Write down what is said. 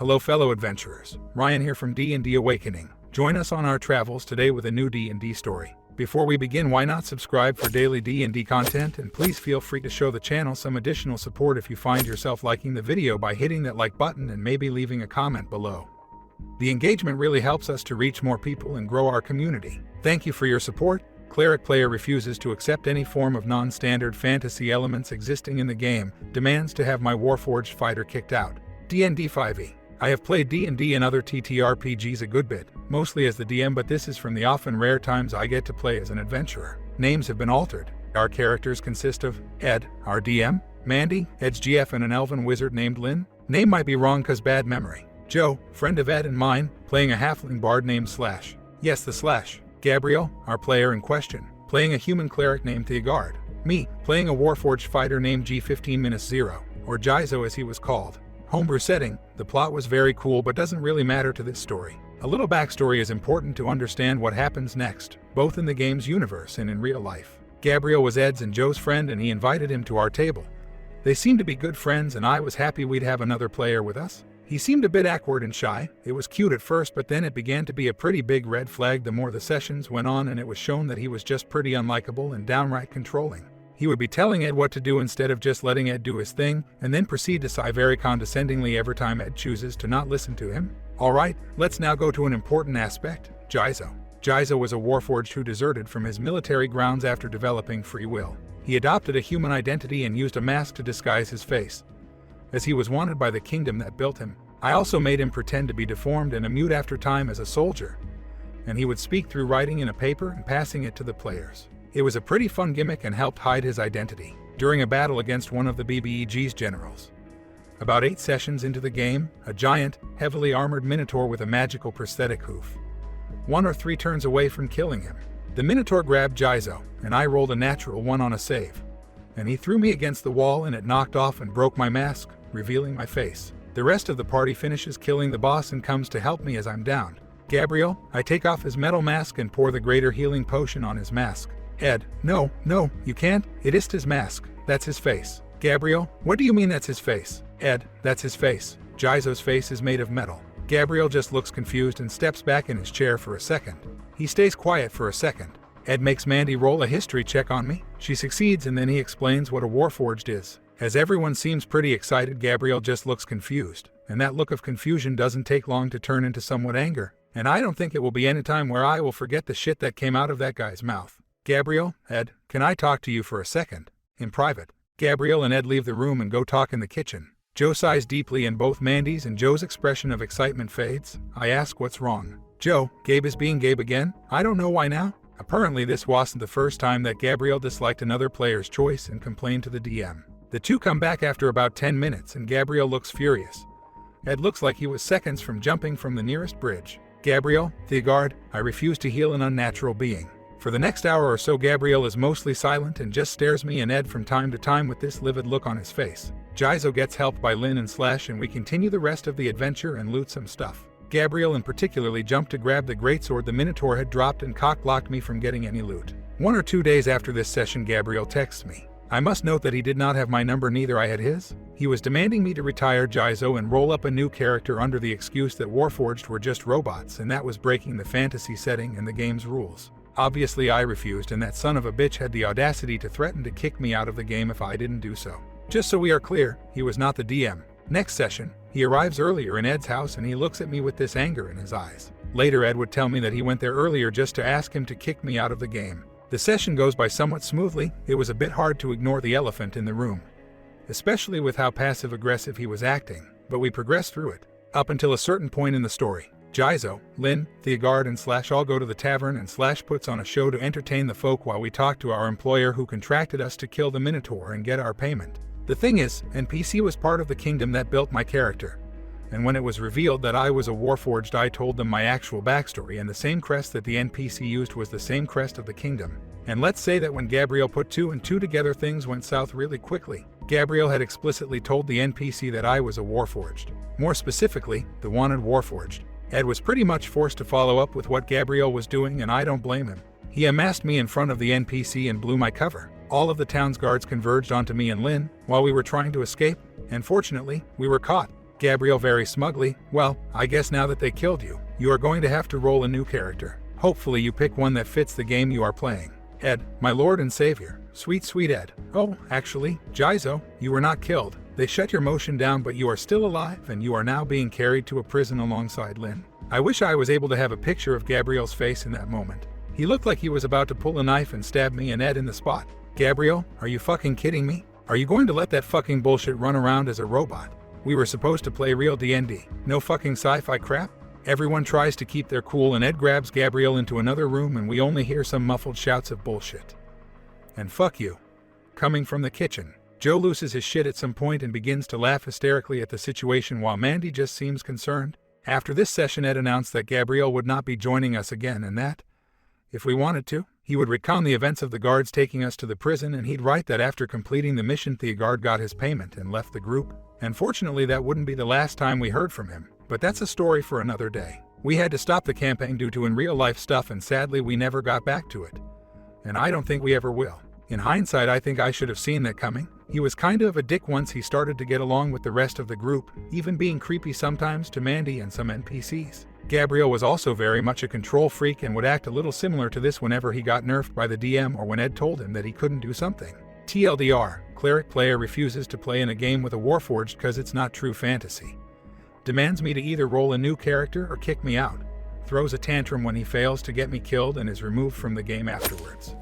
Hello fellow adventurers, Ryan here from D&D Awakening. Join us on our travels today with a new D&D story. Before we begin, why not subscribe for daily D&D content, and please feel free to show the channel some additional support if you find yourself liking the video by hitting that like button and maybe leaving a comment below. The engagement really helps us to reach more people and grow our community. Thank you for your support. Cleric player refuses to accept any form of non-standard fantasy elements existing in the game, demands to have my Warforged fighter kicked out. D&D 5e. I have played D&D and other TTRPGs a good bit, mostly as the DM, but this is from the often rare times I get to play as an adventurer. Names have been altered. Our characters consist of Ed, our DM, Mandy, Ed's GF, and an elven wizard named Lynn. Name might be wrong cause bad memory. Joe, friend of Ed and mine, playing a halfling bard named Slash. Yes, the Slash. Gabriel, our player in question, playing a human cleric named Theogard. Me, playing a Warforged fighter named G15-0, or Jizo as he was called. Homebrew setting. The plot was very cool but doesn't really matter to this story. A little backstory is important to understand what happens next, both in the game's universe and in real life. Gabriel was Ed's and Joe's friend and he invited him to our table. They seemed to be good friends and I was happy we'd have another player with us. He seemed a bit awkward and shy. It was cute at first, but then it began to be a pretty big red flag the more the sessions went on, and it was shown that he was just pretty unlikable and downright controlling. He would be telling Ed what to do instead of just letting Ed do his thing, and then proceed to sigh very condescendingly every time Ed chooses to not listen to him. Alright, let's now go to an important aspect, Jizo. Jizo was a Warforged who deserted from his military grounds after developing free will. He adopted a human identity and used a mask to disguise his face, as he was wanted by the kingdom that built him. I also made him pretend to be deformed and a mute after time as a soldier, and he would speak through writing in a paper and passing it to the players. It was a pretty fun gimmick and helped hide his identity during a battle against one of the BBEG's generals. About 8 sessions into the game, a giant, heavily armored minotaur with a magical prosthetic hoof. 1 or 3 turns away from killing him. The minotaur grabbed Jizo, and I rolled a natural 1 on a save. And he threw me against the wall and it knocked off and broke my mask, revealing my face. The rest of the party finishes killing the boss and comes to help me as I'm downed. Gabriel, I take off his metal mask and pour the greater healing potion on his mask. Ed, no, you can't. It is his mask. That's his face. Gabriel, what do you mean that's his face? Ed, that's his face. Jizo's face is made of metal. Gabriel just looks confused and steps back in his chair for a second. He stays quiet for a second. Ed makes Mandy roll a history check on me. She succeeds and then he explains what a Warforged is. As everyone seems pretty excited, Gabriel just looks confused. And that look of confusion doesn't take long to turn into somewhat anger. And I don't think it will be any time where I will forget the shit that came out of that guy's mouth. Gabriel, Ed, can I talk to you for a second? In private. Gabriel and Ed leave the room and go talk in the kitchen. Joe sighs deeply and both Mandy's and Joe's expression of excitement fades. I ask what's wrong. Joe, Gabe is being Gabe again? I don't know why now. Apparently this wasn't the first time that Gabriel disliked another player's choice and complained to the DM. The two come back after about 10 minutes and Gabriel looks furious. Ed looks like he was seconds from jumping from the nearest bridge. Gabriel, Theogard, I refuse to heal an unnatural being. For the next hour or so Gabriel is mostly silent and just stares me and Ed from time to time with this livid look on his face. Jizo gets helped by Lynn and Slash and we continue the rest of the adventure and loot some stuff. Gabriel in particularly jumped to grab the greatsword the Minotaur had dropped and cock-blocked me from getting any loot. 1 or 2 days after this session Gabriel texts me. I must note that he did not have my number, neither I had his. He was demanding me to retire Jizo and roll up a new character under the excuse that Warforged were just robots and that was breaking the fantasy setting and the game's rules. Obviously I refused and that son of a bitch had the audacity to threaten to kick me out of the game if I didn't do so. Just so we are clear, he was not the DM. Next session, he arrives earlier in Ed's house and he looks at me with this anger in his eyes. Later Ed would tell me that he went there earlier just to ask him to kick me out of the game. The session goes by somewhat smoothly. It was a bit hard to ignore the elephant in the room, especially with how passive-aggressive he was acting, but we progressed through it. Up until a certain point in the story. Jizo, Lynn, Theogard and Slash all go to the tavern and Slash puts on a show to entertain the folk while we talk to our employer who contracted us to kill the Minotaur and get our payment. The thing is, NPC was part of the kingdom that built my character. And when it was revealed that I was a Warforged, I told them my actual backstory, and the same crest that the NPC used was the same crest of the kingdom. And let's say that when Gabriel put 2 and 2 together things went south really quickly. Gabriel had explicitly told the NPC that I was a Warforged. More specifically, the wanted Warforged. Ed was pretty much forced to follow up with what Gabriel was doing and I don't blame him. He amassed me in front of the NPC and blew my cover. All of the town's guards converged onto me and Lynn while we were trying to escape, and fortunately, we were caught. Gabriel very smugly, well, I guess now that they killed you, you are going to have to roll a new character. Hopefully you pick one that fits the game you are playing. Ed, my lord and savior. Sweet, sweet Ed. Oh, actually, Jizo, you were not killed. They shut your motion down, but you are still alive and you are now being carried to a prison alongside Lynn. I wish I was able to have a picture of Gabriel's face in that moment. He looked like he was about to pull a knife and stab me and Ed in the spot. Gabriel, are you fucking kidding me? Are you going to let that fucking bullshit run around as a robot? We were supposed to play real D&D. No fucking sci-fi crap? Everyone tries to keep their cool and Ed grabs Gabriel into another room and we only hear some muffled shouts of bullshit. And fuck you. Coming from the kitchen. Joe loses his shit at some point and begins to laugh hysterically at the situation while Mandy just seems concerned. After this session, Ed announced that Gabriel would not be joining us again and that, if we wanted to, he would recount the events of the guards taking us to the prison and he'd write that after completing the mission the guard got his payment and left the group. Unfortunately, that wouldn't be the last time we heard from him, but that's a story for another day. We had to stop the campaign due to in real life stuff and sadly we never got back to it. And I don't think we ever will. In hindsight, I think I should have seen that coming. He was kind of a dick once he started to get along with the rest of the group, even being creepy sometimes to Mandy and some NPCs. Gabriel was also very much a control freak and would act a little similar to this whenever he got nerfed by the DM or when Ed told him that he couldn't do something. TLDR, Cleric player refuses to play in a game with a Warforged because it's not true fantasy. Demands me to either roll a new character or kick me out. Throws a tantrum when he fails to get me killed and is removed from the game afterwards.